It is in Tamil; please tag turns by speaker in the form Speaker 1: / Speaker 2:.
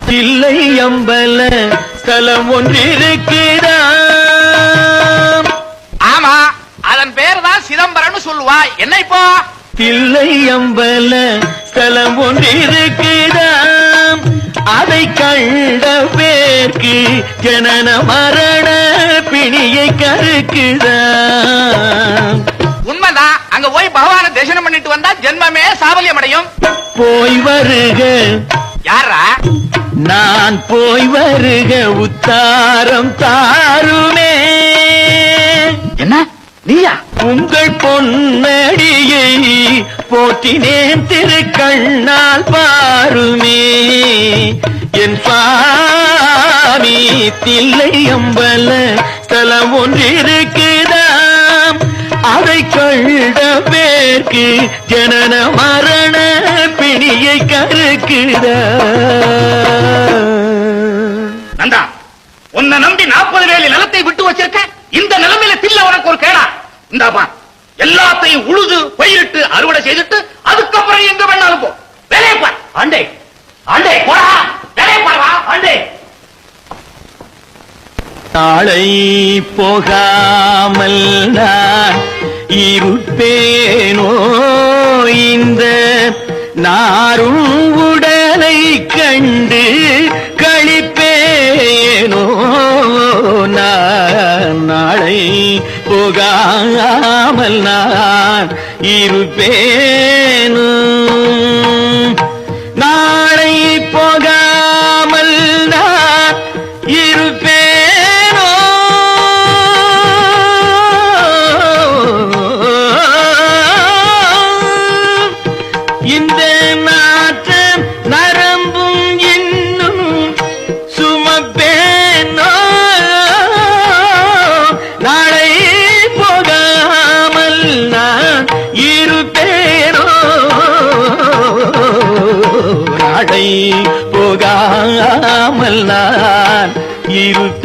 Speaker 1: இல்லை அம்பல ஸ்தலம் ஒன்றிருக்கிறாம்.
Speaker 2: ஆமா, அதன் பேர் தான் சிதம்பரம்னு சொல்லுவா. என்ன இப்போ?
Speaker 1: இல்லை அம்பல ஸ்தலம் ஒன்றிருக்கிறாம். அதை கண்ட பேர்க்கு ஜனன மரண பிணியை கருக்குதாம்.
Speaker 2: உண்மைதான். அங்க போய் பகவான தரிசனம் பண்ணிட்டு வந்தா ஜென்மமே சாபல்யம் அடையும்.
Speaker 1: போய் வருக.
Speaker 2: யாரா?
Speaker 1: நான் போய் வருக உத்தாரம் தாருமே.
Speaker 2: என்ன நீயா?
Speaker 1: உங்கள் பொன்னடியை போற்றினேன் திருக்கண்ணால் பாருமே. என் சுவாமி தில்லை அம்பல ஸ்தலம் ஒன்றிருக்குதாம். அதை கண்ட பேர்க்கு ஜனன மரண பிணியை கருக்குதா.
Speaker 2: நந்தா, உன்னை நம்பி 40 வேலி நிலத்தை விட்டு வச்சிருக்க. இந்த நிலைமையில தில்ல உனக்கு ஒரு கேடா? இந்தாப்பா, எல்லாத்தையும் உழுது பயிரிட்டு அறுவடை செய்துட்டு அதுக்கப்புறம் எங்க வேணாலும் போ. வேலையை பார். ஆண்டே ஆண்டே போடா, வேலையை பாருவா. ஆண்டே
Speaker 1: நாளை போகாமல் நான் இருப்பேனோ, இந்த நாரும் உடலை கண்டு களிப்பேனோ. நான் நாளை போகாமல் நான் இருப்பேனோ. நாளை போகாமல் நான் இருப்பேனோ. இந்த நாற்ற நரம்பும் இன்னும் சுமப்பேனோ. நாளை போகாமல் நான் இருப்பேனோ. நாளை போகாமல் நான் இருப்பேனோ.